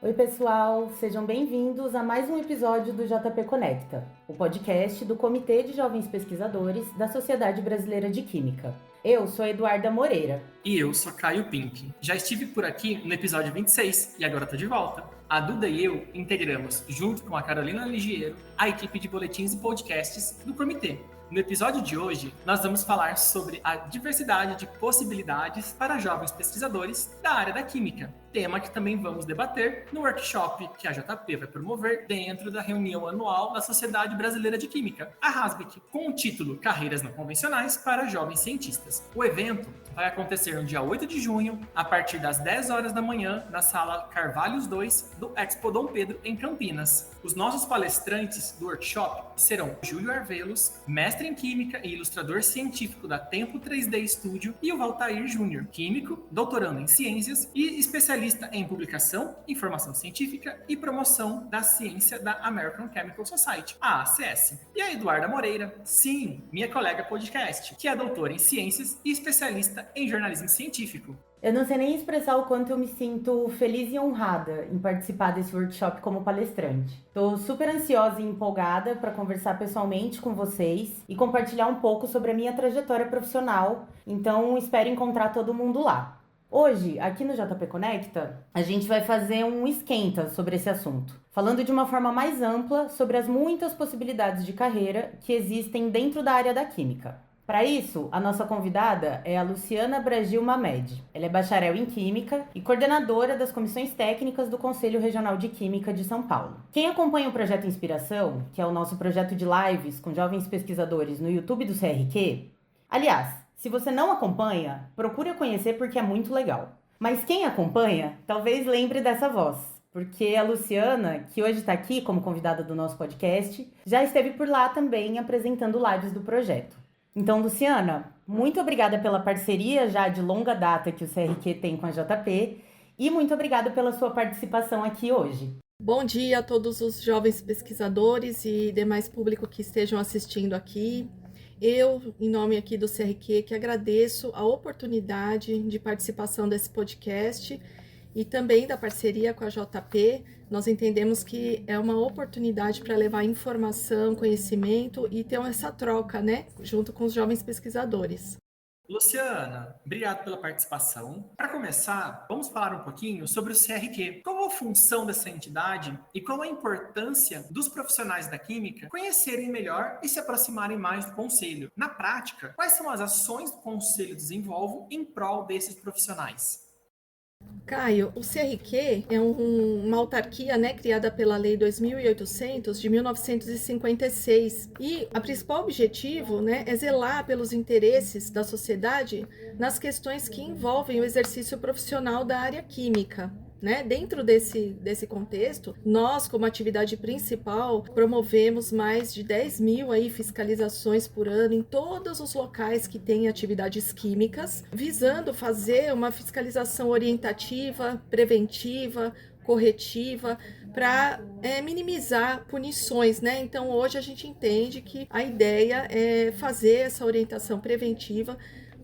Oi, pessoal, sejam bem-vindos a mais um episódio do JP Conecta, o podcast do Comitê de Jovens Pesquisadores da Sociedade Brasileira de Química. Eu sou a Eduarda Moreira. E eu sou Caio Pink. Já estive por aqui no episódio 26 e agora tô de volta. A Duda e eu integramos, junto com a Carolina Ligiero, a equipe de boletins e podcasts do Comitê. No episódio de hoje, nós vamos falar sobre a diversidade de possibilidades para jovens pesquisadores da área da química, tema que também vamos debater no workshop que a JP vai promover dentro da reunião anual da Sociedade Brasileira de Química, a RASBQ, com o título Carreiras Não Convencionais para Jovens Cientistas. O evento vai acontecer no dia 8 de junho, a partir das 10 horas da manhã, na sala Carvalhos 2 do Expo Dom Pedro, em Campinas. Os nossos palestrantes do workshop serão Júlio Arvelos, mestre em Química e ilustrador científico da Tempo 3D Studio, e o Valtair Júnior, químico, doutorando em Ciências e especialista em Publicação, Informação Científica e Promoção da Ciência da American Chemical Society, a ACS. E a Eduarda Moreira, sim, minha colega podcast, que é doutora em Ciências e especialista em Jornalismo Científico. Eu não sei nem expressar o quanto eu me sinto feliz e honrada em participar desse workshop como palestrante. Estou super ansiosa e empolgada para conversar pessoalmente com vocês e compartilhar um pouco sobre a minha trajetória profissional, então espero encontrar todo mundo lá. Hoje, aqui no JP Conecta, a gente vai fazer um esquenta sobre esse assunto, falando de uma forma mais ampla sobre as muitas possibilidades de carreira que existem dentro da área da química. Para isso, a nossa convidada é a Luciana Bragil Mamed. Ela é bacharel em Química e coordenadora das comissões técnicas do Conselho Regional de Química de São Paulo. Quem acompanha o Projeto Inspiração, que é o nosso projeto de lives com jovens pesquisadores no YouTube do CRQ, aliás, se você não acompanha, procure conhecer porque é muito legal. Mas quem acompanha, talvez lembre dessa voz, porque a Luciana, que hoje está aqui como convidada do nosso podcast, já esteve por lá também apresentando lives do projeto. Então, Luciana, muito obrigada pela parceria já de longa data que o CRQ tem com a JP e muito obrigada pela sua participação aqui hoje. Bom dia a todos os jovens pesquisadores e demais público que estejam assistindo aqui. Eu, em nome aqui do CRQ, que agradeço a oportunidade de participação desse podcast e também da parceria com a JP. Nós entendemos que é uma oportunidade para levar informação, conhecimento e ter essa troca, né, junto com os jovens pesquisadores. Luciana, obrigado pela participação. Para começar, vamos falar um pouquinho sobre o CRQ. Qual a função dessa entidade e qual a importância dos profissionais da química conhecerem melhor e se aproximarem mais do Conselho? Na prática, quais são as ações que o Conselho desenvolve em prol desses profissionais? Caio, o CRQ é uma autarquia, né, criada pela Lei 2.800 de 1956 e o principal objetivo, né, é zelar pelos interesses da sociedade nas questões que envolvem o exercício profissional da área química. Né? Dentro desse contexto, nós, como atividade principal, promovemos mais de 10.000 fiscalizações por ano em todos os locais que têm atividades químicas, visando fazer uma fiscalização orientativa, preventiva, corretiva, para minimizar punições, né? Então, hoje a gente entende que a ideia é fazer essa orientação preventiva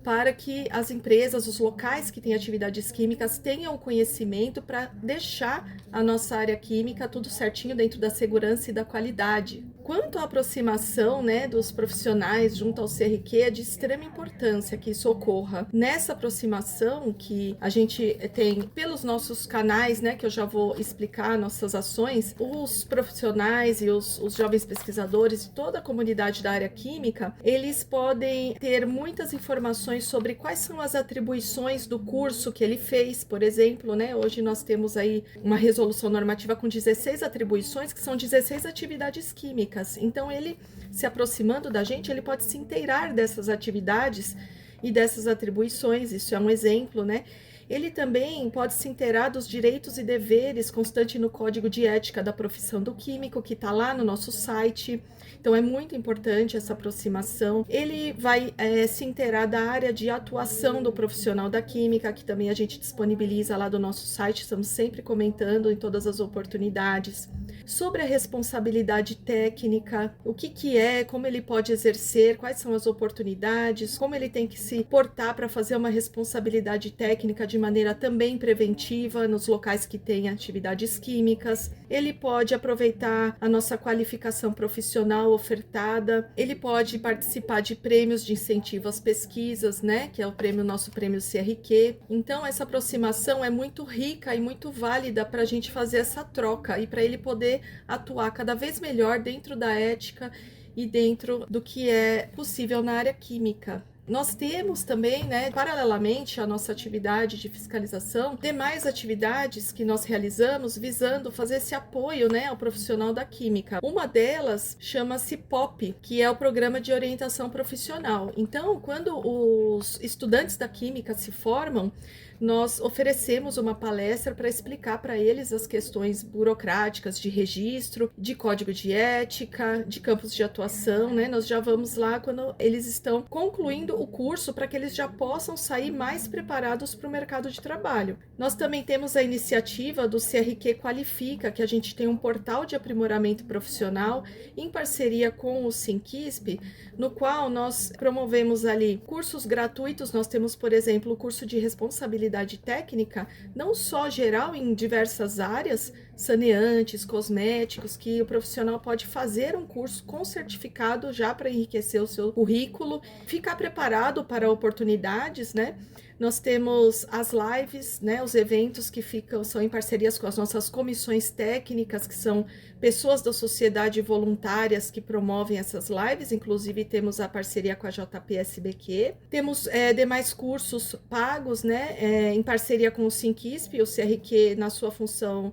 para que as empresas, os locais que têm atividades químicas tenham conhecimento para deixar a nossa área química tudo certinho dentro da segurança e da qualidade. Quanto à aproximação, né, dos profissionais junto ao CRQ, é de extrema importância que isso ocorra. Nessa aproximação que a gente tem pelos nossos canais, né, que eu já vou explicar nossas ações, os profissionais e os jovens pesquisadores de toda a comunidade da área química, eles podem ter muitas informações sobre quais são as atribuições do curso que ele fez, por exemplo, né? Hoje nós temos aí uma resolução normativa com 16 atribuições, que são 16 atividades químicas. Então, ele, se aproximando da gente, ele pode se inteirar dessas atividades e dessas atribuições, isso é um exemplo, né? Ele também pode se inteirar dos direitos e deveres constante no Código de Ética da Profissão do Químico, que está lá no nosso site. Então, é muito importante essa aproximação. Ele vai se inteirar da área de atuação do profissional da química, que também a gente disponibiliza lá do nosso site, estamos sempre comentando em todas as oportunidades. sobre a responsabilidade técnica, o que é, como ele pode exercer, quais são as oportunidades, como ele tem que se portar para fazer uma responsabilidade técnica de maneira também preventiva nos locais que têm atividades químicas. Ele pode aproveitar a nossa qualificação profissional ofertada, ele pode participar de prêmios de incentivo às pesquisas, né, que é o nosso prêmio CRQ. Então, essa aproximação é muito rica e muito válida para a gente fazer essa troca e para ele poder atuar cada vez melhor dentro da ética e dentro do que é possível na área química. Nós temos também, né, paralelamente à nossa atividade de fiscalização, demais atividades que nós realizamos visando fazer esse apoio, né, ao profissional da química. Uma delas chama-se POP, que é o Programa de Orientação Profissional. Então, quando os estudantes da química se formam, nós oferecemos uma palestra para explicar para eles as questões burocráticas de registro, de código de ética, de campos de atuação, né? Nós já vamos lá quando eles estão concluindo o curso para que eles já possam sair mais preparados para o mercado de trabalho. Nós também temos a iniciativa do CRQ Qualifica, que a gente tem um portal de aprimoramento profissional em parceria com o Sinquisp, no qual nós promovemos ali cursos gratuitos. Nós temos, por exemplo, o curso de responsabilidade técnica, não só geral em diversas áreas, saneantes, cosméticos, que o profissional pode fazer um curso com certificado já para enriquecer o seu currículo, ficar preparado para oportunidades, né? Nós temos as lives, né, os eventos que são em parcerias com as nossas comissões técnicas, que são pessoas da sociedade voluntárias que promovem essas lives, inclusive temos a parceria com a JPSBQ. Temos demais cursos pagos, né, em parceria com o Sinquisp, o CRQ na sua função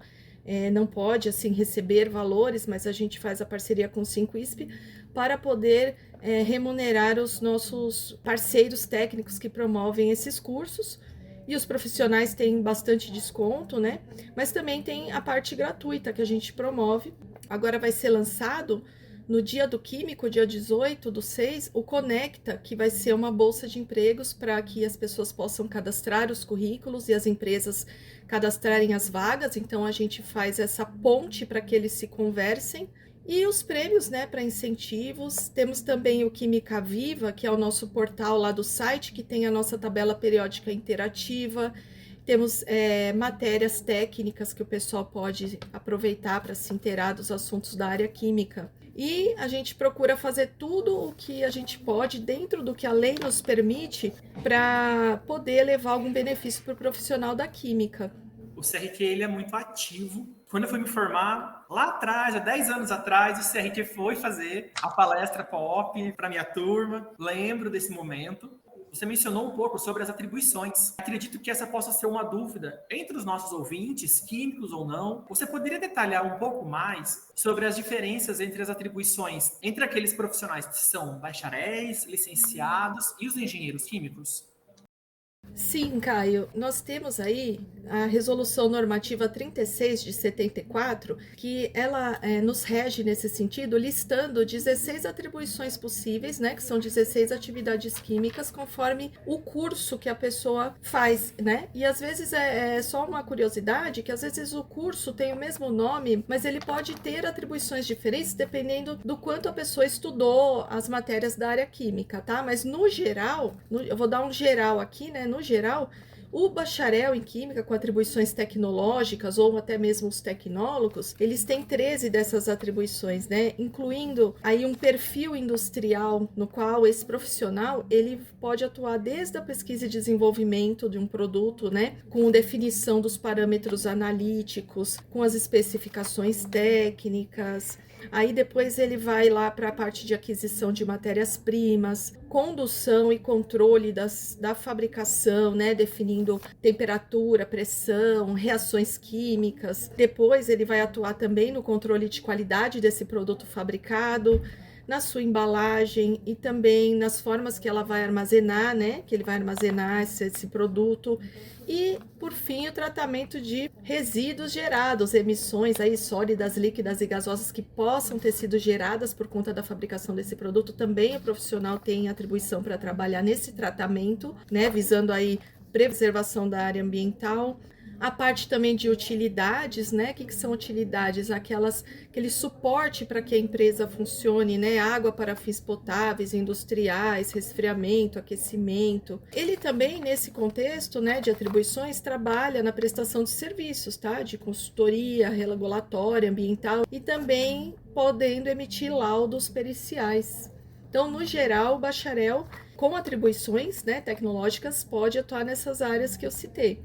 não pode assim receber valores, mas a gente faz a parceria com o Sinquisp para poder remunerar os nossos parceiros técnicos que promovem esses cursos, e os profissionais têm bastante desconto, né? Mas também tem a parte gratuita que a gente promove. Agora vai ser lançado no dia do Químico, dia 18/6, o Conecta, que vai ser uma bolsa de empregos para que as pessoas possam cadastrar os currículos e as empresas cadastrarem as vagas. Então a gente faz essa ponte para que eles se conversem. E os prêmios, né, para incentivos, temos também o Química Viva, que é o nosso portal lá do site, que tem a nossa tabela periódica interativa. Temos matérias técnicas que o pessoal pode aproveitar para se inteirar dos assuntos da área química. E a gente procura fazer tudo o que a gente pode, dentro do que a lei nos permite, para poder levar algum benefício para o profissional da química. O CRQ ele é muito ativo. Quando eu fui me formar, lá atrás, há 10 anos atrás, o CRQ foi fazer a palestra POP para minha turma. Lembro desse momento. Você mencionou um pouco sobre as atribuições. Acredito que essa possa ser uma dúvida entre os nossos ouvintes, químicos ou não. Você poderia detalhar um pouco mais sobre as diferenças entre as atribuições entre aqueles profissionais que são bacharéis, licenciados e os engenheiros químicos? Sim, Caio, nós temos aí a Resolução Normativa 36 de 74, que ela nos rege nesse sentido, listando 16 atribuições possíveis, né, que são 16 atividades químicas, conforme o curso que a pessoa faz, né, e às vezes é só uma curiosidade, que às vezes o curso tem o mesmo nome, mas ele pode ter atribuições diferentes dependendo do quanto a pessoa estudou as matérias da área química, tá? Mas no geral, eu vou dar um geral aqui, né, no geral, o bacharel em química com atribuições tecnológicas ou até mesmo os tecnólogos, eles têm 13 dessas atribuições, né? Incluindo aí um perfil industrial no qual esse profissional ele pode atuar desde a pesquisa e desenvolvimento de um produto, né? Com definição dos parâmetros analíticos, com as especificações técnicas. Aí depois ele vai lá para a parte de aquisição de matérias-primas, condução e controle da fabricação, né, definindo temperatura, pressão, reações químicas. Depois ele vai atuar também no controle de qualidade desse produto fabricado, na sua embalagem e também nas formas que ela vai armazenar, né, que ele vai armazenar esse produto. E, por fim, o tratamento de resíduos gerados, emissões aí sólidas, líquidas e gasosas que possam ter sido geradas por conta da fabricação desse produto. Também o profissional tem atribuição para trabalhar nesse tratamento, né, visando aí preservação da área ambiental. A parte também de utilidades, né? O que são utilidades? Aquele suporte para que a empresa funcione, né? Água para fins potáveis, industriais, resfriamento, aquecimento. Ele também, nesse contexto, né, de atribuições, trabalha na prestação de serviços, tá? De consultoria, regulatória, ambiental e também podendo emitir laudos periciais. Então, no geral, o bacharel com atribuições, né, tecnológicas pode atuar nessas áreas que eu citei.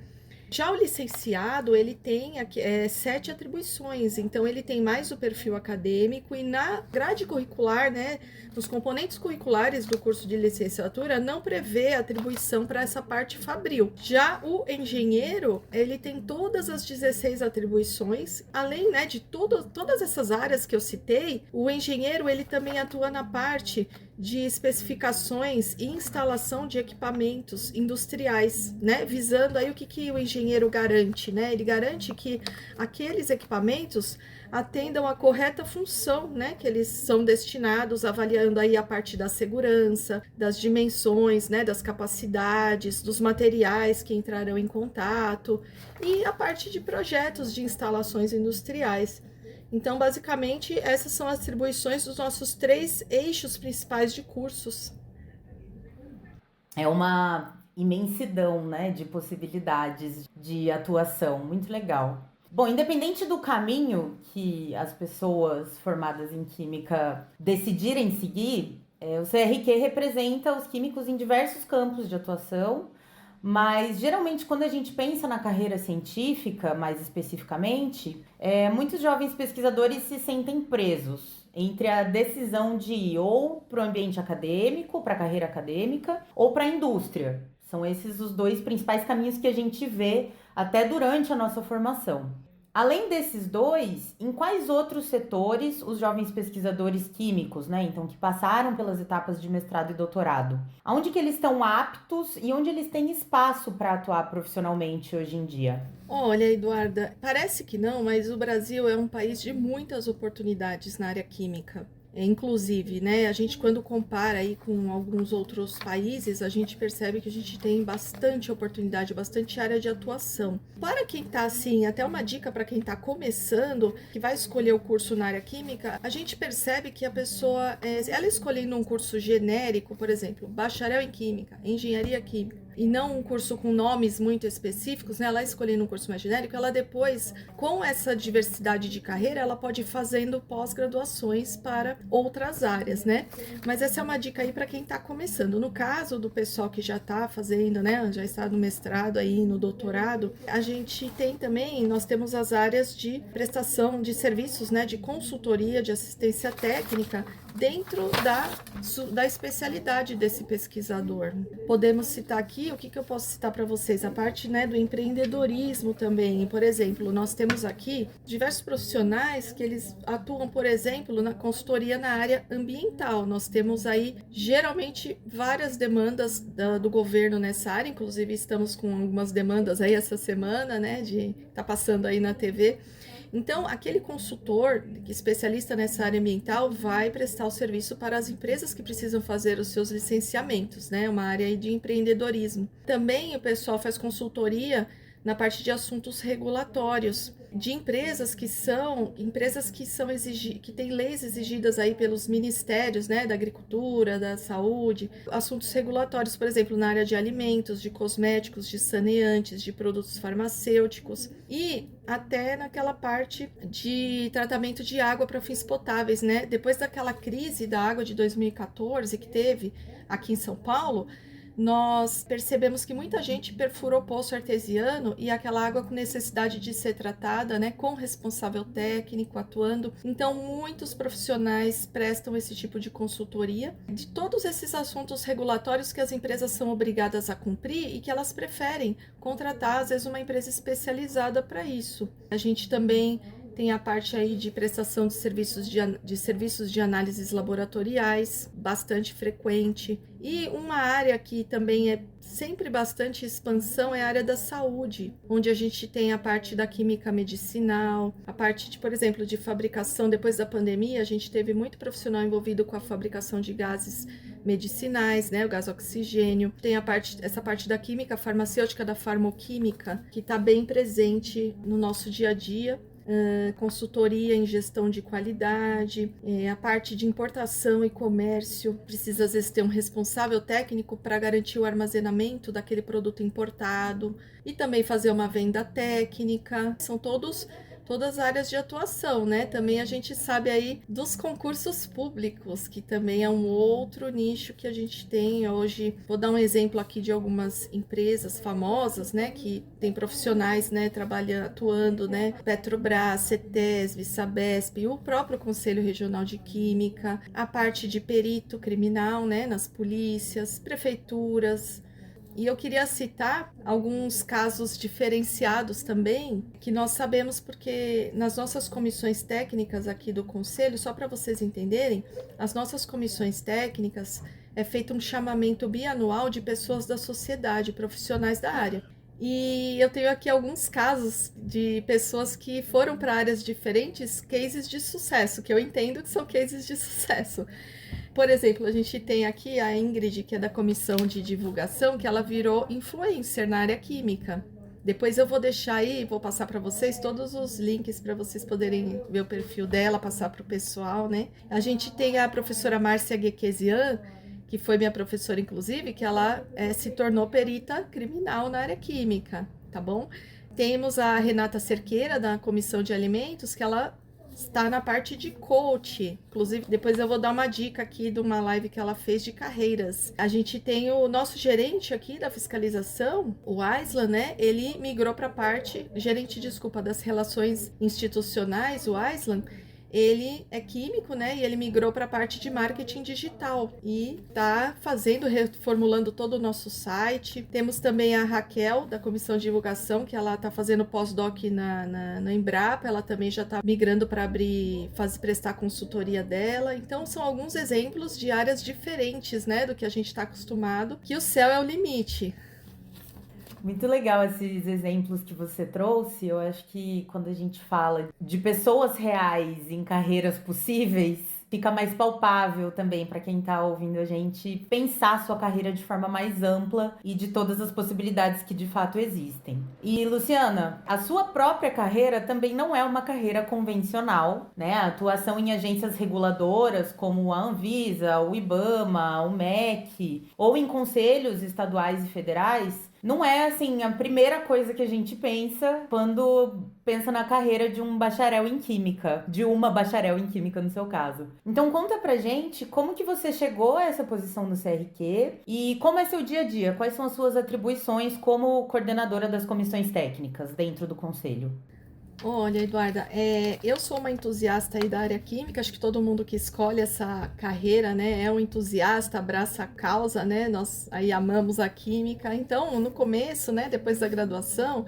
Já o licenciado, ele tem 7 atribuições, então ele tem mais o perfil acadêmico e na grade curricular, né, nos componentes curriculares do curso de licenciatura, não prevê atribuição para essa parte fabril. Já o engenheiro, ele tem todas as 16 atribuições, além, né, de todas essas áreas que eu citei, o engenheiro, ele também atua na parte de especificações e instalação de equipamentos industriais, né? Visando aí o que o engenheiro garante, né? Ele garante que aqueles equipamentos atendam a correta função, né? Que eles são destinados, avaliando aí a parte da segurança, das dimensões, né? Das capacidades, dos materiais que entrarão em contato e a parte de projetos de instalações industriais. Então, basicamente, essas são as atribuições dos nossos 3 eixos principais de cursos. É uma imensidão, né, de possibilidades de atuação, muito legal. Bom, independente do caminho que as pessoas formadas em Química decidirem seguir, o CRQ representa os químicos em diversos campos de atuação, mas geralmente quando a gente pensa na carreira científica, mais especificamente, muitos jovens pesquisadores se sentem presos entre a decisão de ir ou para o ambiente acadêmico, para a carreira acadêmica, ou para a indústria. São esses os 2 principais caminhos que a gente vê até durante a nossa formação. Além desses 2, em quais outros setores os jovens pesquisadores químicos, né, então que passaram pelas etapas de mestrado e doutorado, aonde que eles estão aptos e onde eles têm espaço para atuar profissionalmente hoje em dia? Olha, Eduarda, parece que não, mas o Brasil é um país de muitas oportunidades na área química. Inclusive, né, a gente quando compara aí com alguns outros países, a gente percebe que a gente tem bastante oportunidade, bastante área de atuação. Para quem tá assim, até uma dica para quem tá começando, que vai escolher o curso na área química, a gente percebe que a pessoa, ela escolhendo um curso genérico, por exemplo, bacharel em química, engenharia química, e não um curso com nomes muito específicos, né? Ela escolhendo um curso mais genérico, ela depois, com essa diversidade de carreira, ela pode ir fazendo pós-graduações para outras áreas, né? Mas essa é uma dica aí para quem está começando. No caso do pessoal que já está fazendo, né? Já está no mestrado aí, no doutorado, a gente tem também, nós temos as áreas de prestação de serviços, né? De consultoria, de assistência técnica, dentro da especialidade desse pesquisador. Podemos citar aqui, o que eu posso citar para vocês? A parte, né, do empreendedorismo também. Por exemplo, nós temos aqui diversos profissionais que eles atuam, por exemplo, na consultoria na área ambiental. Nós temos aí, geralmente, várias demandas do governo nessa área, inclusive estamos com algumas demandas aí essa semana, né, tá passando aí na TV. Então, aquele consultor, especialista nessa área ambiental, vai prestar o serviço para as empresas que precisam fazer os seus licenciamentos, né? Uma área aí de empreendedorismo. Também o pessoal faz consultoria na parte de assuntos regulatórios, de empresas que têm leis exigidas aí pelos ministérios, né, da agricultura, da saúde, assuntos regulatórios, por exemplo, na área de alimentos, de cosméticos, de saneantes, de produtos farmacêuticos e até naquela parte de tratamento de água para fins potáveis, né? Depois daquela crise da água de 2014 que teve aqui em São Paulo, nós percebemos que muita gente perfurou poço artesiano e aquela água com necessidade de ser tratada, né, com responsável técnico atuando. Então, muitos profissionais prestam esse tipo de consultoria de todos esses assuntos regulatórios que as empresas são obrigadas a cumprir e que elas preferem contratar, às vezes, uma empresa especializada para isso. A gente também tem a parte aí de prestação de serviços de análises laboratoriais, bastante frequente. E uma área que também é sempre bastante expansão é a área da saúde, onde a gente tem a parte da química medicinal, a parte, de, por exemplo, de fabricação. Depois da pandemia, a gente teve muito profissional envolvido com a fabricação de gases medicinais, né, o gás oxigênio. Tem essa parte da química farmacêutica, da farmoquímica, que está bem presente no nosso dia a dia. Consultoria em gestão de qualidade, a parte de importação e comércio, precisa às vezes ter um responsável técnico para garantir o armazenamento daquele produto importado e também fazer uma venda técnica. São todas áreas de atuação, né? Também a gente sabe aí dos concursos públicos, que também é um outro nicho que a gente tem hoje. Vou dar um exemplo aqui de algumas empresas famosas, né? Que tem profissionais, né? Atuando, né? Petrobras, CETESB, Sabesp, o próprio Conselho Regional de Química, a parte de perito criminal, né? Nas polícias, prefeituras. E eu queria citar alguns casos diferenciados também, que nós sabemos porque nas nossas comissões técnicas aqui do Conselho, só para vocês entenderem, as nossas comissões técnicas é feito um chamamento bianual de pessoas da sociedade, profissionais da área. E eu tenho aqui alguns casos de pessoas que foram para áreas diferentes, cases de sucesso, que eu entendo que são cases de sucesso. Por exemplo, a gente tem aqui a Ingrid, que é da comissão de divulgação, que ela virou influencer na área química. Depois eu vou deixar aí, vou passar para vocês todos os links para vocês poderem ver o perfil dela, passar para o pessoal, né? A gente tem a professora Márcia Guequesian, que foi minha professora, inclusive, que ela se tornou perita criminal na área química, tá bom? Temos a Renata Cerqueira, da comissão de alimentos, que ela está na parte de coach. Inclusive, depois eu vou dar uma dica aqui de uma live que ela fez de carreiras. A gente tem o nosso gerente aqui da fiscalização, o Aislan, né? Ele migrou para a parte, das relações institucionais, o Aislan. Ele é químico, né? E ele migrou para a parte de marketing digital e está reformulando todo o nosso site. Temos também a Raquel, da comissão de divulgação, que ela está fazendo pós-doc na Embrapa. Ela também já está migrando para prestar a consultoria dela. Então, são alguns exemplos de áreas diferentes, né? Do que a gente está acostumado, que o céu é o limite. Muito legal esses exemplos que você trouxe. Eu acho que quando a gente fala de pessoas reais em carreiras possíveis, fica mais palpável também para quem está ouvindo a gente pensar a sua carreira de forma mais ampla e de todas as possibilidades que de fato existem. E, Luciana, a sua própria carreira também não é uma carreira convencional, né? A atuação em agências reguladoras como a Anvisa, o IBAMA, o MEC, ou em conselhos estaduais e federais, não é, assim, a primeira coisa que a gente pensa quando pensa na carreira de um bacharel em química, de uma bacharel em química no seu caso. Então conta pra gente como que você chegou a essa posição no CRQ e como é seu dia a dia, quais são as suas atribuições como coordenadora das comissões técnicas dentro do conselho. Olha, Eduarda, eu sou uma entusiasta aí da área química, acho que todo mundo que escolhe essa carreira, né, é um entusiasta, abraça a causa, né, nós aí amamos a química. Então, no começo, né, depois da graduação,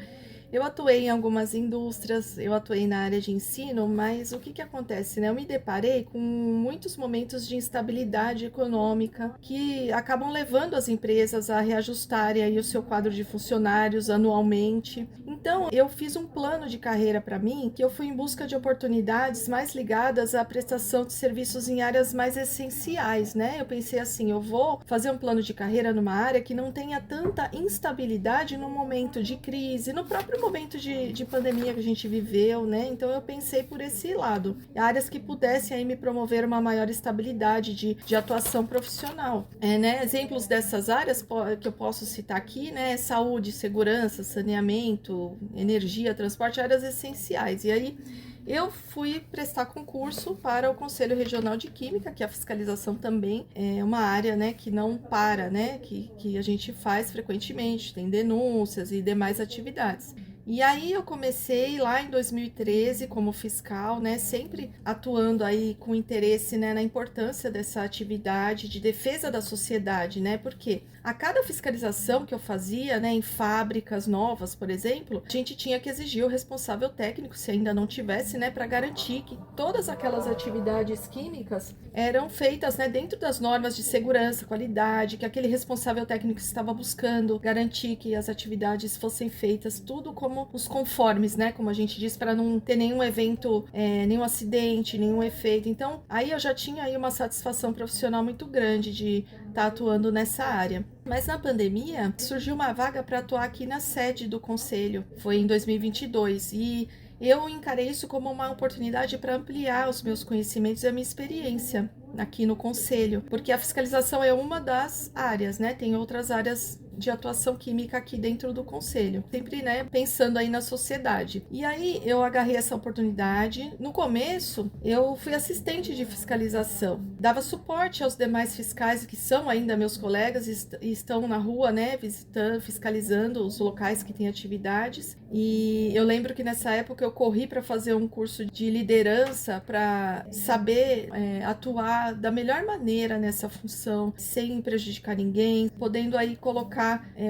eu atuei em algumas indústrias, eu atuei na área de ensino, mas o que acontece, né? Eu me deparei com muitos momentos de instabilidade econômica que acabam levando as empresas a reajustarem aí o seu quadro de funcionários anualmente. Então, eu fiz um plano de carreira para mim, que eu fui em busca de oportunidades mais ligadas à prestação de serviços em áreas mais essenciais, né? Eu pensei assim, eu vou fazer um plano de carreira numa área que não tenha tanta instabilidade no momento de crise, no próprio momento de pandemia que a gente viveu, né? Então eu pensei por esse lado. Áreas que pudessem aí me promover uma maior estabilidade de atuação profissional. Né? Exemplos dessas áreas que eu posso citar aqui, né? Saúde, segurança, saneamento, energia, transporte, áreas essenciais. E aí eu fui prestar concurso para o Conselho Regional de Química, que a fiscalização também é uma área, né, que não para, né, que a gente faz frequentemente, tem denúncias e demais atividades. E aí eu comecei lá em 2013 como fiscal, né, sempre atuando aí com interesse, né, na importância dessa atividade de defesa da sociedade, né, porque a cada fiscalização que eu fazia, né, em fábricas novas, por exemplo, a gente tinha que exigir o responsável técnico, se ainda não tivesse, né, para garantir que todas aquelas atividades químicas eram feitas, né, dentro das normas de segurança, qualidade, que aquele responsável técnico estava buscando garantir que as atividades fossem feitas tudo como os conformes, né, como a gente diz, para não ter nenhum evento, nenhum acidente, nenhum efeito. Então, aí eu já tinha aí uma satisfação profissional muito grande de estar atuando nessa área. Mas na pandemia surgiu uma vaga para atuar aqui na sede do conselho, foi em 2022, e eu encarei isso como uma oportunidade para ampliar os meus conhecimentos e a minha experiência aqui no conselho, porque a fiscalização é uma das áreas, né? Tem outras áreas de atuação química aqui dentro do conselho, sempre, né, pensando aí na sociedade. E aí eu agarrei essa oportunidade. No começo, eu fui assistente de fiscalização, dava suporte aos demais fiscais que são ainda meus colegas e estão na rua, né, visitando, fiscalizando os locais que têm atividades. E eu lembro que nessa época eu corri para fazer um curso de liderança para saber atuar da melhor maneira nessa função, sem prejudicar ninguém, podendo aí colocar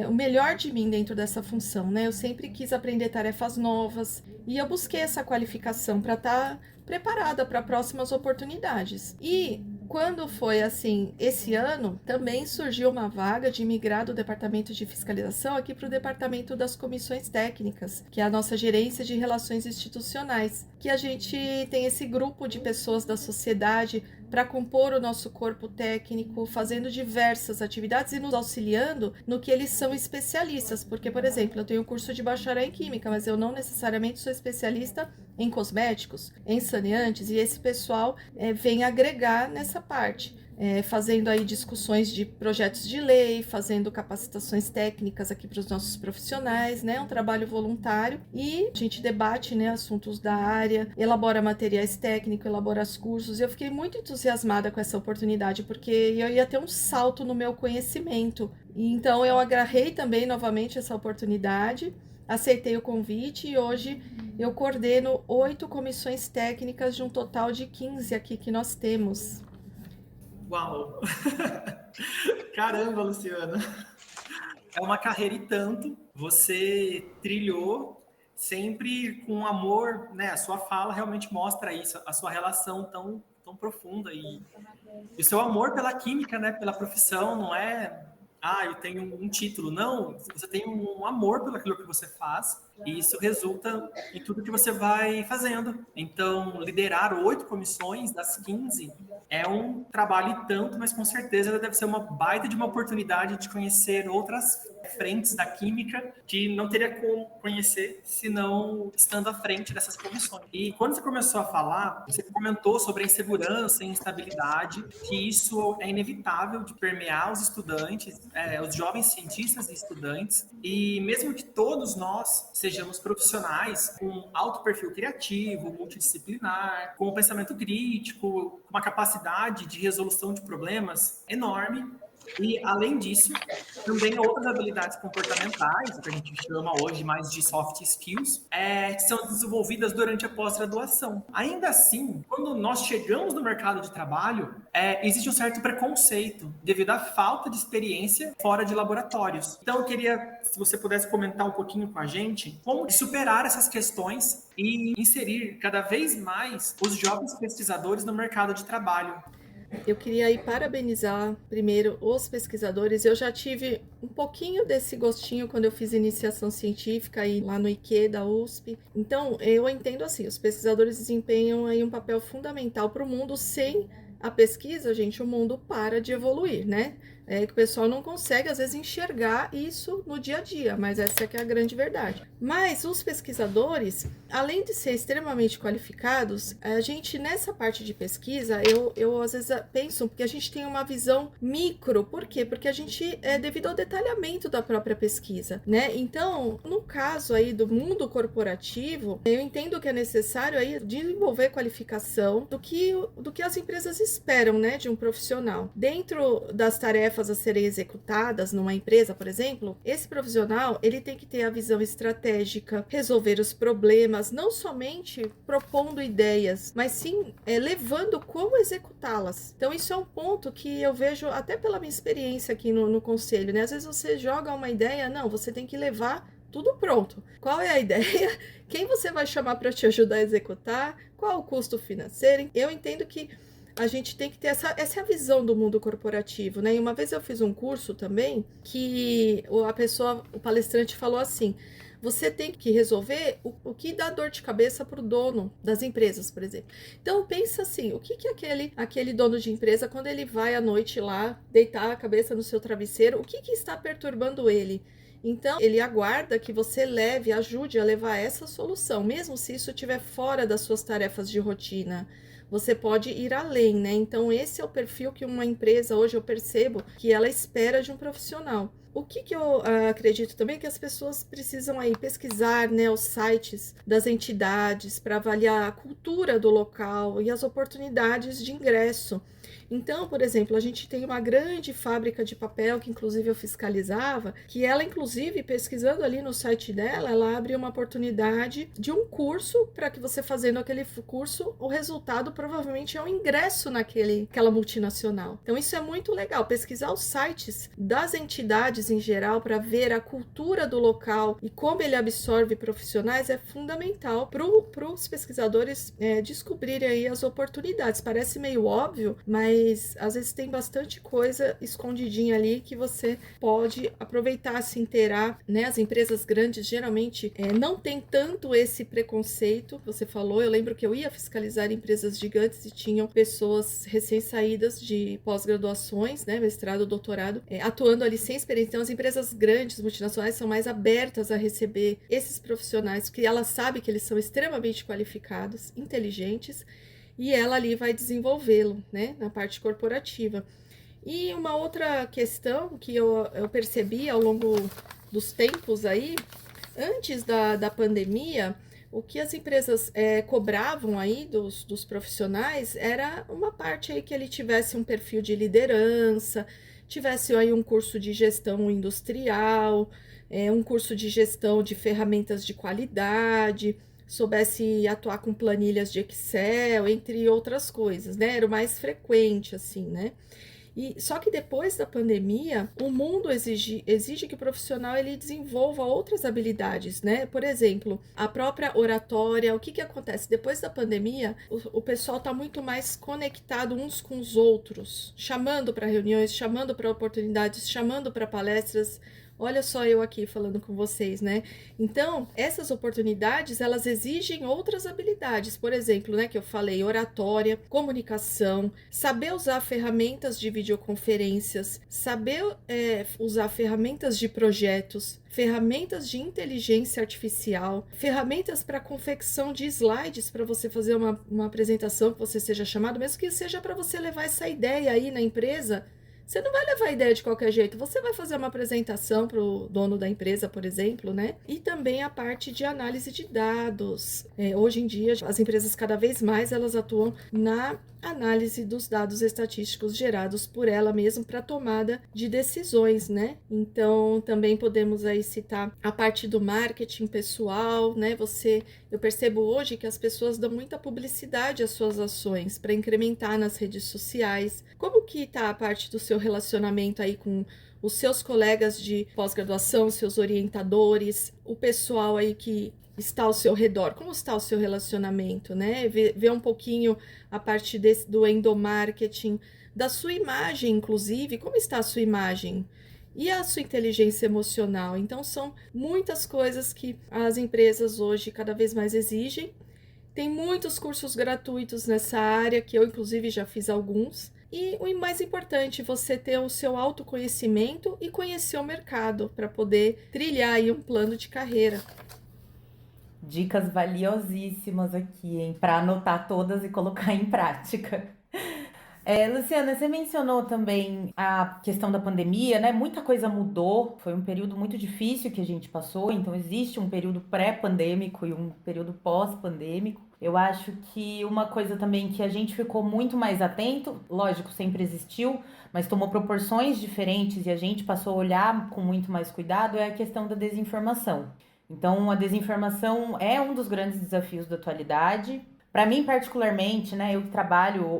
o melhor de mim dentro dessa função, né? Eu sempre quis aprender tarefas novas e eu busquei essa qualificação para estar preparada para próximas oportunidades. E quando foi assim, esse ano, também surgiu uma vaga de migrar do departamento de fiscalização aqui para o departamento das comissões técnicas, que é a nossa gerência de relações institucionais, que a gente tem esse grupo de pessoas da sociedade para compor o nosso corpo técnico, fazendo diversas atividades e nos auxiliando no que eles são especialistas. Porque, por exemplo, eu tenho um curso de bacharel em Química, mas eu não necessariamente sou especialista em cosméticos, em saneantes, e esse pessoal vem agregar nessa parte. Fazendo aí discussões de projetos de lei, fazendo capacitações técnicas aqui para os nossos profissionais, né? Um trabalho voluntário, e a gente debate, né, assuntos da área, elabora materiais técnicos, elabora os cursos. Eu fiquei muito entusiasmada com essa oportunidade, porque eu ia ter um salto no meu conhecimento. E então eu agarrei também novamente essa oportunidade, aceitei o convite e hoje eu coordeno 8 comissões técnicas de um total de 15 aqui que nós temos. Uau! Caramba, Luciana! É uma carreira e tanto. Você trilhou sempre com amor, né? A sua fala realmente mostra isso, a sua relação tão profunda e o seu amor pela química, né? Pela profissão, não é... eu tenho um título. Não, você tem um amor pelo aquilo que você faz e isso resulta em tudo que você vai fazendo. Então, liderar 8 comissões das 15 é um trabalho e tanto, mas com certeza deve ser uma baita de uma oportunidade de conhecer outras frentes da química que não teria como conhecer se não estando à frente dessas comissões. E quando você começou a falar, você comentou sobre a insegurança e instabilidade, que isso é inevitável de permear os estudantes, os jovens cientistas e estudantes, e mesmo que todos nós sejamos profissionais com alto perfil criativo, multidisciplinar, com um pensamento crítico, com uma capacidade de resolução de problemas enorme, e, além disso, também outras habilidades comportamentais, que a gente chama hoje mais de soft skills, que são desenvolvidas durante a pós-graduação. Ainda assim, quando nós chegamos no mercado de trabalho, existe um certo preconceito devido à falta de experiência fora de laboratórios. Então, eu queria, se você pudesse comentar um pouquinho com a gente, como superar essas questões e inserir cada vez mais os jovens pesquisadores no mercado de trabalho. Eu queria aí parabenizar primeiro os pesquisadores. Eu já tive um pouquinho desse gostinho quando eu fiz iniciação científica aí lá no IQ da USP. Então, eu entendo assim, os pesquisadores desempenham aí um papel fundamental para o mundo. Sem a pesquisa, gente, o mundo para de evoluir, né? Que o pessoal não consegue, às vezes, enxergar isso no dia a dia, mas essa é que é a grande verdade. Mas os pesquisadores, além de ser extremamente qualificados, a gente, nessa parte de pesquisa, eu às vezes penso, porque a gente tem uma visão micro. Por quê? Porque a gente, devido ao detalhamento da própria pesquisa, né? Então, no caso aí do mundo corporativo, eu entendo que é necessário aí desenvolver qualificação do que as empresas esperam, né, de um profissional. Dentro das tarefas a serem executadas numa empresa, por exemplo, esse profissional, ele tem que ter a visão estratégica, resolver os problemas, não somente propondo ideias, mas sim levando como executá-las. Então, isso é um ponto que eu vejo até pela minha experiência aqui no conselho, né? Às vezes você joga uma ideia, não, você tem que levar tudo pronto. Qual é a ideia? Quem você vai chamar para te ajudar a executar? Qual o custo financeiro? Eu entendo que a gente tem que ter essa é a visão do mundo corporativo, né? E uma vez eu fiz um curso também que o palestrante falou assim: você tem que resolver o que dá dor de cabeça para o dono das empresas, por exemplo. Então, pensa assim, o que aquele dono de empresa, quando ele vai à noite lá, deitar a cabeça no seu travesseiro, o que está perturbando ele? Então, ele aguarda que você ajude a levar essa solução, mesmo se isso estiver fora das suas tarefas de rotina. Você pode ir além, né? Então, esse é o perfil que uma empresa, hoje eu percebo, que ela espera de um profissional. O que eu acredito também é que as pessoas precisam aí pesquisar, né, os sites das entidades para avaliar a cultura do local e as oportunidades de ingresso. Então, por exemplo, a gente tem uma grande fábrica de papel que inclusive eu fiscalizava, que ela inclusive pesquisando ali no site dela, ela abre uma oportunidade de um curso para que você fazendo aquele curso, o resultado provavelmente é um ingresso naquela multinacional. Então isso é muito legal, pesquisar os sites das entidades em geral para ver a cultura do local e como ele absorve profissionais é fundamental para os pesquisadores descobrirem aí as oportunidades. Parece meio óbvio, mas às vezes tem bastante coisa escondidinha ali que você pode aproveitar, se inteirar, né? As empresas grandes geralmente não tem tanto esse preconceito, você falou, eu lembro que eu ia fiscalizar empresas gigantes e tinham pessoas recém-saídas de pós-graduações, né? Mestrado, doutorado, atuando ali sem experiência. Então as empresas grandes, multinacionais, são mais abertas a receber esses profissionais, porque elas sabem que eles são extremamente qualificados, inteligentes, e ela ali vai desenvolvê-lo, né, na parte corporativa. E uma outra questão que eu percebi ao longo dos tempos aí, antes da pandemia, o que as empresas cobravam aí dos profissionais era uma parte aí que ele tivesse um perfil de liderança, tivesse aí um curso de gestão industrial, um curso de gestão de ferramentas de qualidade, soubesse atuar com planilhas de Excel, entre outras coisas, né? Era o mais frequente, assim, né? Só que depois da pandemia, o mundo exige que o profissional ele desenvolva outras habilidades, né? Por exemplo, a própria oratória. O que acontece? Depois da pandemia, o pessoal está muito mais conectado uns com os outros, chamando para reuniões, chamando para oportunidades, chamando para palestras. Olha só eu aqui falando com vocês, né? Então, essas oportunidades, elas exigem outras habilidades. Por exemplo, né, que eu falei, oratória, comunicação, saber usar ferramentas de videoconferências, saber usar ferramentas de projetos, ferramentas de inteligência artificial, ferramentas para confecção de slides para você fazer uma apresentação que você seja chamado, mesmo que seja para você levar essa ideia aí na empresa. Você não vai levar a ideia de qualquer jeito, você vai fazer uma apresentação para o dono da empresa, por exemplo, né? E também a parte de análise de dados. Hoje em dia, as empresas cada vez mais elas atuam na análise dos dados estatísticos gerados por ela mesma para tomada de decisões, né? Então, também podemos aí citar a parte do marketing pessoal, né? Eu percebo hoje que as pessoas dão muita publicidade às suas ações para incrementar nas redes sociais. Como que está a parte do seu relacionamento aí com os seus colegas de pós-graduação, seus orientadores, o pessoal aí que está ao seu redor, como está o seu relacionamento, né? Ver um pouquinho a parte do endomarketing, da sua imagem, inclusive, como está a sua imagem e a sua inteligência emocional. Então, são muitas coisas que as empresas hoje cada vez mais exigem. Tem muitos cursos gratuitos nessa área, que eu, inclusive, já fiz alguns. E o mais importante, você ter o seu autoconhecimento e conhecer o mercado para poder trilhar aí um plano de carreira. Dicas valiosíssimas aqui, hein? Para anotar todas e colocar em prática. Luciana, você mencionou também a questão da pandemia, né? Muita coisa mudou, foi um período muito difícil que a gente passou, então existe um período pré-pandêmico e um período pós-pandêmico. Eu acho que uma coisa também que a gente ficou muito mais atento, lógico, sempre existiu, mas tomou proporções diferentes e a gente passou a olhar com muito mais cuidado, é a questão da desinformação. Então, a desinformação é um dos grandes desafios da atualidade. Para mim, particularmente, né, eu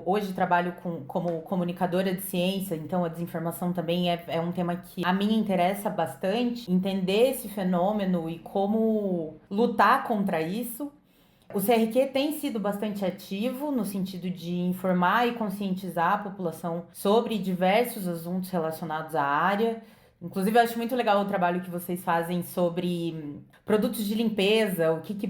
hoje trabalho como comunicadora de ciência, então a desinformação também é um tema que a mim interessa bastante, entender esse fenômeno e como lutar contra isso. O CRQ tem sido bastante ativo no sentido de informar e conscientizar a população sobre diversos assuntos relacionados à área. Inclusive, eu acho muito legal o trabalho que vocês fazem sobre produtos de limpeza, o que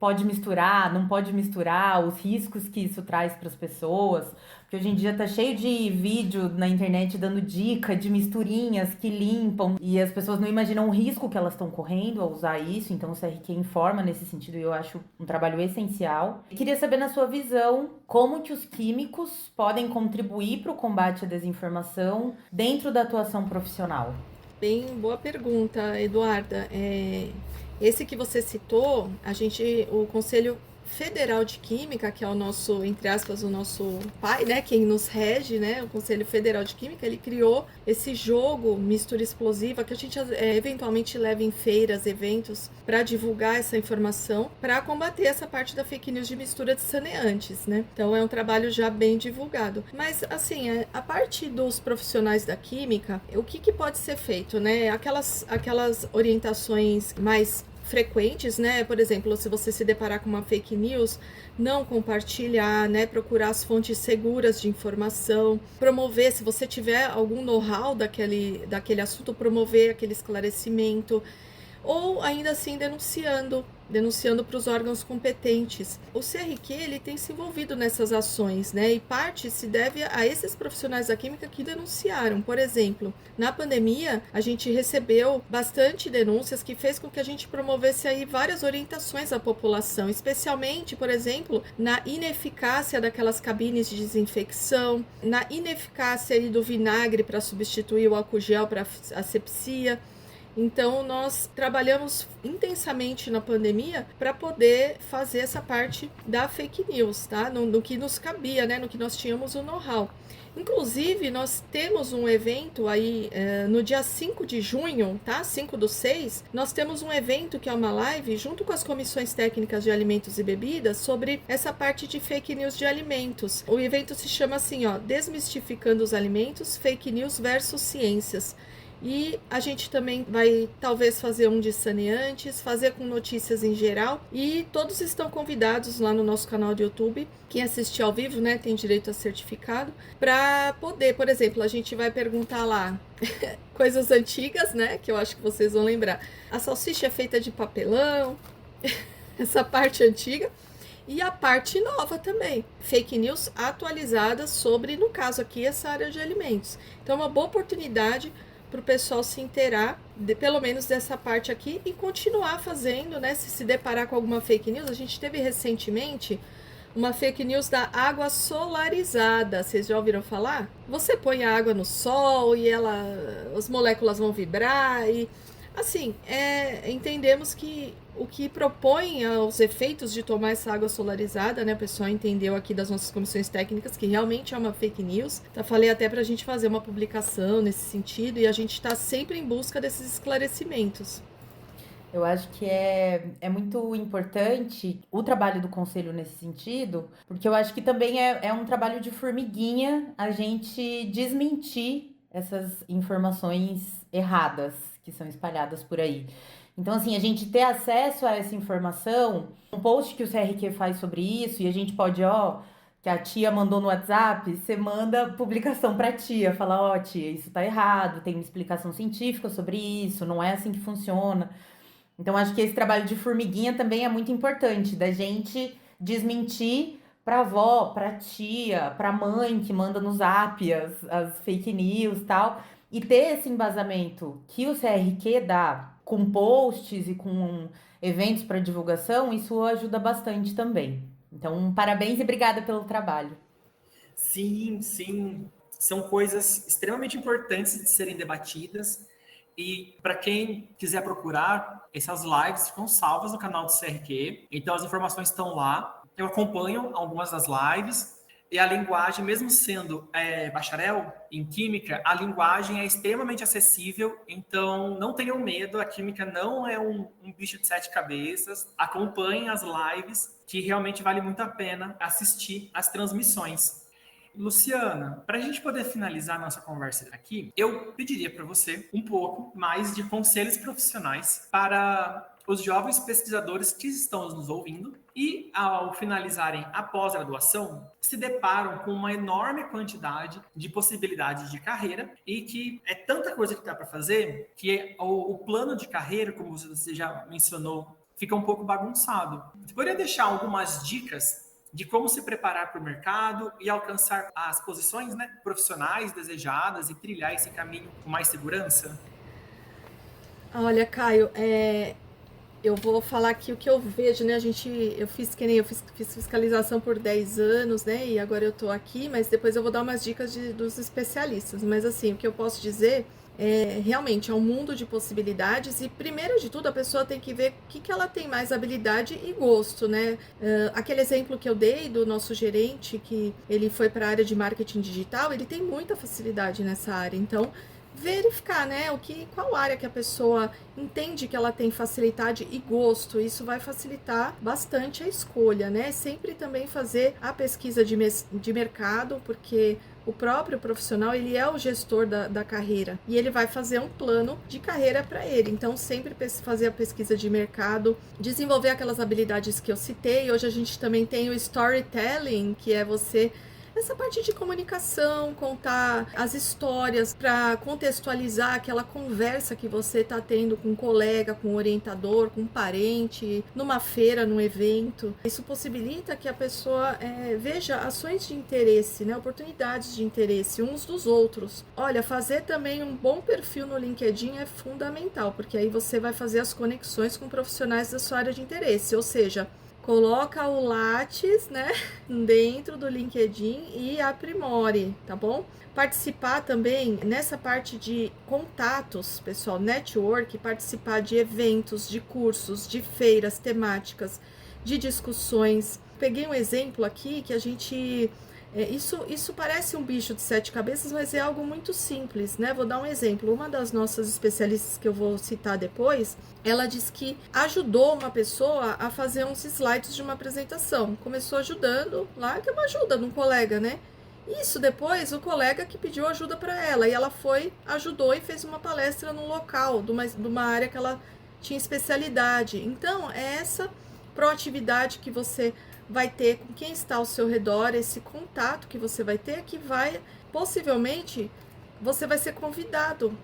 pode misturar, não pode misturar, os riscos que isso traz para as pessoas. Porque hoje em dia tá cheio de vídeo na internet dando dica de misturinhas que limpam e as pessoas não imaginam o risco que elas estão correndo ao usar isso. Então, o CRQ informa nesse sentido e eu acho um trabalho essencial. E queria saber, na sua visão, como que os químicos podem contribuir para o combate à desinformação dentro da atuação profissional. Bem, boa pergunta, Eduarda. Esse que você citou, o Conselho Federal de Química, que é o nosso, entre aspas, o nosso pai, né, quem nos rege, né, o Conselho Federal de Química, ele criou esse jogo mistura explosiva que a gente eventualmente leva em feiras, eventos, para divulgar essa informação, para combater essa parte da fake news de mistura de saneantes, né? Então é um trabalho já bem divulgado. Mas, assim, a parte dos profissionais da química, o que pode ser feito, né? Aquelas orientações mais frequentes, né? Por exemplo, se você se deparar com uma fake news, não compartilhar, né? Procurar as fontes seguras de informação, promover, se você tiver algum know-how daquele assunto, promover aquele esclarecimento, ou ainda assim denunciando para os órgãos competentes. O CRQ ele tem se envolvido nessas ações, né? E parte se deve a esses profissionais da química que denunciaram. Por exemplo, na pandemia, a gente recebeu bastante denúncias que fez com que a gente promovesse aí várias orientações à população, especialmente, por exemplo, na ineficácia daquelas cabines de desinfecção, na ineficácia aí do vinagre para substituir o álcool gel para asepsia. Então, nós trabalhamos intensamente na pandemia para poder fazer essa parte da fake news, tá? No que nos cabia, né? No que nós tínhamos o know-how. Inclusive, nós temos um evento aí no dia 5 de junho, tá? 5/6, nós temos um evento que é uma live junto com as comissões técnicas de alimentos e bebidas sobre essa parte de fake news de alimentos. O evento se chama assim, ó, Desmistificando os Alimentos, Fake News versus Ciências. E a gente também vai talvez fazer um de saneantes, fazer com notícias em geral, e todos estão convidados lá no nosso canal de YouTube. Quem assistir ao vivo, né, tem direito a certificado, para poder, por exemplo, a gente vai perguntar lá coisas antigas, né, que eu acho que vocês vão lembrar. A salsicha é feita de papelão, essa parte antiga. E a parte nova também, fake news atualizadas sobre, no caso aqui, essa área de alimentos. Então é uma boa oportunidade para o pessoal se inteirar, pelo menos dessa parte aqui, e continuar fazendo, né? Se deparar com alguma fake news, a gente teve recentemente uma fake news da água solarizada. Vocês já ouviram falar? Você põe a água no sol e as moléculas vão vibrar e... Assim, entendemos que o que propõe aos efeitos de tomar essa água solarizada, né? O pessoal entendeu aqui das nossas comissões técnicas que realmente é uma fake news. Tá, falei até pra gente fazer uma publicação nesse sentido e a gente tá sempre em busca desses esclarecimentos. Eu acho que é muito importante o trabalho do conselho nesse sentido, porque eu acho que também é um trabalho de formiguinha a gente desmentir essas informações erradas que são espalhadas por aí. Então, assim, a gente ter acesso a essa informação, um post que o CRQ faz sobre isso, e a gente pode, que a tia mandou no WhatsApp, você manda publicação pra tia, fala, tia, isso tá errado, tem uma explicação científica sobre isso, não é assim que funciona. Então, acho que esse trabalho de formiguinha também é muito importante, da gente desmentir pra avó, pra tia, pra mãe que manda no Zap as fake news e tal, e ter esse embasamento que o CRQ dá com posts e com eventos para divulgação, isso ajuda bastante também. Então, parabéns e obrigada pelo trabalho. Sim, sim. São coisas extremamente importantes de serem debatidas. E para quem quiser procurar, essas lives ficam salvas no canal do CRQ. Então as informações estão lá. Eu acompanho algumas das lives. E a linguagem, mesmo sendo bacharel em química, a linguagem é extremamente acessível. Então não tenham medo, a química não é um bicho de 7 cabeças. Acompanhem as lives, que realmente vale muito a pena assistir as transmissões. Luciana, para a gente poder finalizar nossa conversa aqui, eu pediria para você um pouco mais de conselhos profissionais para os jovens pesquisadores que estão nos ouvindo e, ao finalizarem a pós-graduação, se deparam com uma enorme quantidade de possibilidades de carreira e que é tanta coisa que dá para fazer que o plano de carreira, como você já mencionou, fica um pouco bagunçado. Você poderia deixar algumas dicas de como se preparar para o mercado e alcançar as posições, né, profissionais desejadas e trilhar esse caminho com mais segurança? Olha, Caio, eu vou falar aqui o que eu vejo, né? Eu fiz fiscalização por 10 anos, né? E agora eu tô aqui, mas depois eu vou dar umas dicas dos especialistas. Mas assim, o que eu posso dizer realmente é um mundo de possibilidades e, primeiro de tudo, a pessoa tem que ver o que ela tem mais habilidade e gosto, né? Aquele exemplo que eu dei do nosso gerente, que ele foi para a área de marketing digital, ele tem muita facilidade nessa área. Então, verificar, né, qual área que a pessoa entende que ela tem facilidade e gosto, isso vai facilitar bastante a escolha, né, sempre também fazer a pesquisa de mercado, porque o próprio profissional, ele é o gestor da carreira, e ele vai fazer um plano de carreira para ele, então sempre fazer a pesquisa de mercado, desenvolver aquelas habilidades que eu citei. Hoje a gente também tem o storytelling, que é essa parte de comunicação, contar as histórias para contextualizar aquela conversa que você está tendo com um colega, com um orientador, com um parente, numa feira, num evento. Isso possibilita que a pessoa veja ações de interesse, né, oportunidades de interesse uns dos outros. Olha, fazer também um bom perfil no LinkedIn é fundamental, porque aí você vai fazer as conexões com profissionais da sua área de interesse, ou seja, coloca o Lattes, né, dentro do LinkedIn e aprimore, tá bom? Participar também nessa parte de contatos, pessoal, network, participar de eventos, de cursos, de feiras temáticas, de discussões. Peguei um exemplo aqui que a gente... Isso parece um bicho de 7 cabeças, mas é algo muito simples, né? Vou dar um exemplo. Uma das nossas especialistas que eu vou citar depois, ela disse que ajudou uma pessoa a fazer uns slides de uma apresentação. Começou ajudando lá, que é uma ajuda de um colega, né? Isso depois, o colega que pediu ajuda para ela, e ela ajudou e fez uma palestra no local, de uma área que ela tinha especialidade. Então, é essa proatividade que você vai ter com quem está ao seu redor, esse contato que você vai ter, que possivelmente, você vai ser convidado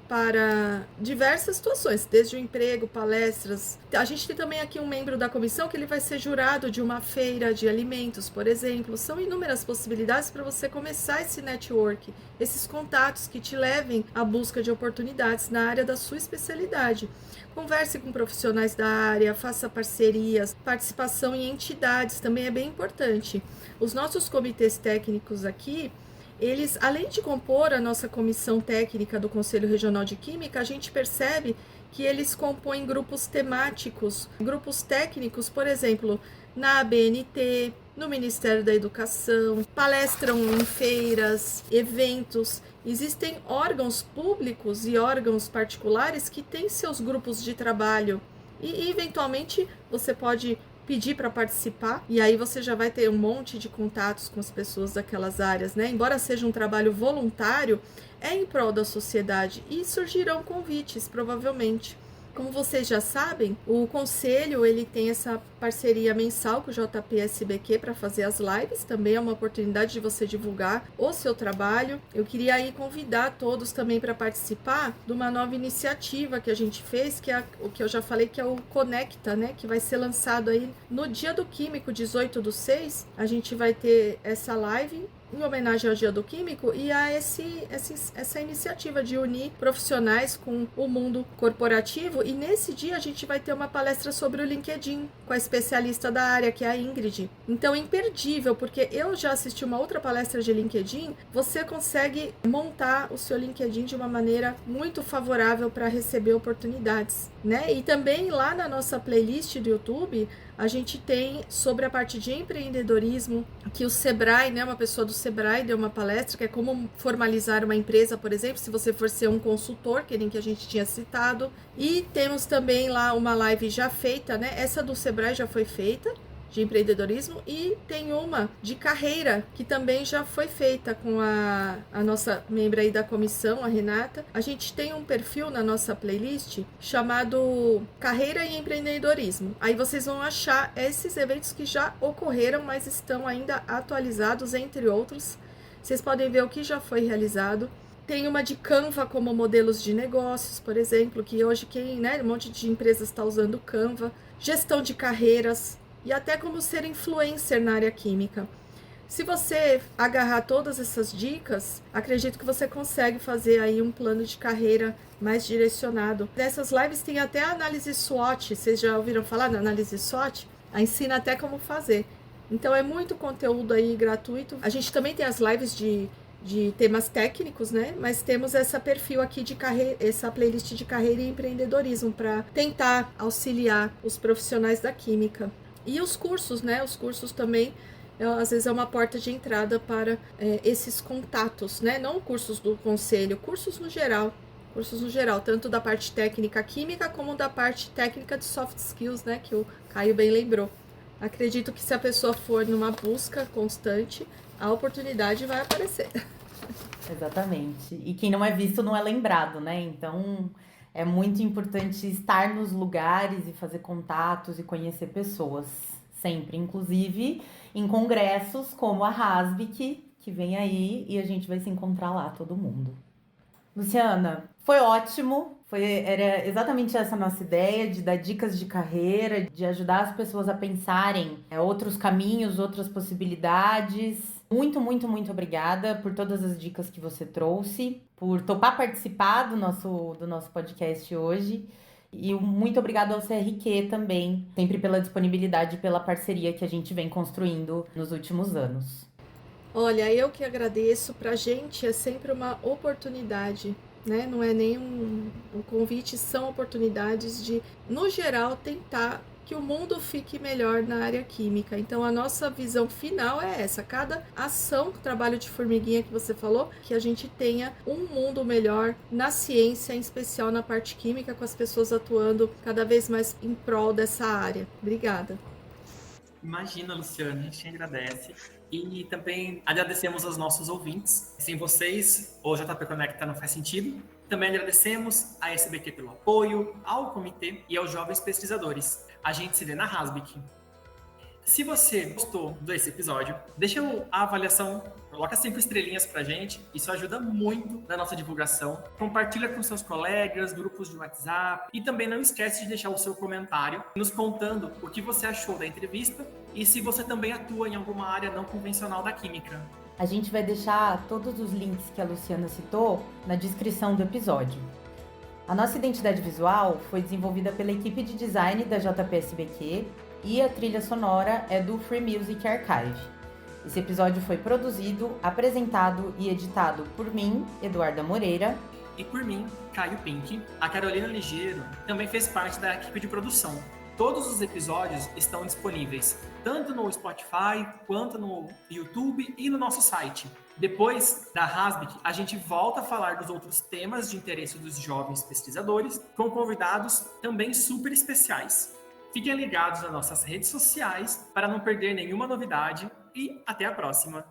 para diversas situações, desde o emprego, palestras. A gente tem também aqui um membro da comissão que ele vai ser jurado de uma feira de alimentos, por exemplo. São inúmeras possibilidades para você começar esse network, esses contatos que te levem à busca de oportunidades na área da sua especialidade. Converse com profissionais da área, faça parcerias, participação em entidades também é bem importante. Os nossos comitês técnicos aqui, eles, além de compor a nossa comissão técnica do Conselho Regional de Química, a gente percebe que eles compõem grupos temáticos, grupos técnicos, por exemplo, na ABNT, no Ministério da Educação, palestram em feiras, eventos. Existem órgãos públicos e órgãos particulares que têm seus grupos de trabalho e, eventualmente, você pode pedir para participar e aí você já vai ter um monte de contatos com as pessoas daquelas áreas, né? Embora seja um trabalho voluntário, é em prol da sociedade e surgirão convites, provavelmente. Como vocês já sabem, o Conselho ele tem essa parceria mensal com o JPSBQ para fazer as lives, também é uma oportunidade de você divulgar o seu trabalho. Eu queria aí convidar todos também para participar de uma nova iniciativa que a gente fez, que é o que eu já falei, que é o Conecta, né, que vai ser lançado aí no Dia do Químico, 18/6, a gente vai ter essa live em homenagem ao Dia do Químico e a essa iniciativa de unir profissionais com o mundo corporativo. E nesse dia a gente vai ter uma palestra sobre o LinkedIn com a especialista da área, que é a Ingrid. Então, imperdível, porque eu já assisti uma outra palestra de LinkedIn. Você consegue montar o seu LinkedIn de uma maneira muito favorável para receber oportunidades, né? E também lá na nossa playlist do YouTube, a gente tem sobre a parte de empreendedorismo, que o Sebrae, né, uma pessoa do Sebrae deu uma palestra, que é como formalizar uma empresa, por exemplo, se você for ser um consultor, que nem que a gente tinha citado. E temos também lá uma live já feita, né? Essa do Sebrae já foi feita, de empreendedorismo, e tem uma de carreira que também já foi feita com a nossa membra aí da comissão, a Renata. A gente tem um perfil na nossa playlist chamado Carreira e Empreendedorismo. Aí vocês vão achar esses eventos que já ocorreram, mas estão ainda atualizados, entre outros. Vocês podem ver o que já foi realizado. Tem uma de Canva como modelos de negócios, por exemplo, que hoje um monte de empresas está usando Canva. Gestão de carreiras e até como ser influencer na área química. Se você agarrar todas essas dicas, acredito que você consegue fazer aí um plano de carreira mais direcionado. Nessas lives tem até a análise SWOT. Vocês já ouviram falar da análise SWOT? Ensina até como fazer. Então é muito conteúdo aí gratuito. A gente também tem as lives de temas técnicos, né? Mas temos essa perfil aqui de carreira, essa playlist de carreira e empreendedorismo para tentar auxiliar os profissionais da química. E os cursos, né? Os cursos também, às vezes é uma porta de entrada para esses contatos, né? Não cursos do conselho, cursos no geral, tanto da parte técnica química como da parte técnica de soft skills, né? Que o Caio bem lembrou. Acredito que se a pessoa for numa busca constante, a oportunidade vai aparecer. Exatamente. E quem não é visto não é lembrado, né? Então é muito importante estar nos lugares e fazer contatos e conhecer pessoas. Sempre, inclusive em congressos como a Hasbic, que vem aí e a gente vai se encontrar lá, todo mundo. Luciana, foi ótimo. Era exatamente essa a nossa ideia, de dar dicas de carreira, de ajudar as pessoas a pensarem outros caminhos, outras possibilidades. Muito, muito, muito obrigada por todas as dicas que você trouxe, por topar participar do nosso podcast hoje. E muito obrigada ao CRQ também, sempre pela disponibilidade e pela parceria que a gente vem construindo nos últimos anos. Olha, eu que agradeço. Pra gente é sempre uma oportunidade, né? Não é nem um convite, são oportunidades de, no geral, tentar que o mundo fique melhor na área química. Então, a nossa visão final é essa. Cada ação, trabalho de formiguinha que você falou, que a gente tenha um mundo melhor na ciência, em especial na parte química, com as pessoas atuando cada vez mais em prol dessa área. Obrigada. Imagina, Luciana, a gente agradece. E também agradecemos aos nossos ouvintes. Sem vocês, o JP Conecta não faz sentido. Também agradecemos a SBQ pelo apoio, ao comitê e aos jovens pesquisadores. A gente se vê na Hasbic. Se você gostou desse episódio, deixa a avaliação, coloca 5 estrelinhas pra gente, isso ajuda muito na nossa divulgação. Compartilha com seus colegas, grupos de WhatsApp e também não esquece de deixar o seu comentário nos contando o que você achou da entrevista e se você também atua em alguma área não convencional da química. A gente vai deixar todos os links que a Luciana citou na descrição do episódio. A nossa identidade visual foi desenvolvida pela equipe de design da JPSBQ e a trilha sonora é do Free Music Archive. Esse episódio foi produzido, apresentado e editado por mim, Eduarda Moreira. E por mim, Caio Pink. A Carolina Ligeiro também fez parte da equipe de produção. Todos os episódios estão disponíveis, tanto no Spotify, quanto no YouTube e no nosso site. Depois da Hasbic, a gente volta a falar dos outros temas de interesse dos jovens pesquisadores, com convidados também super especiais. Fiquem ligados nas nossas redes sociais para não perder nenhuma novidade e até a próxima!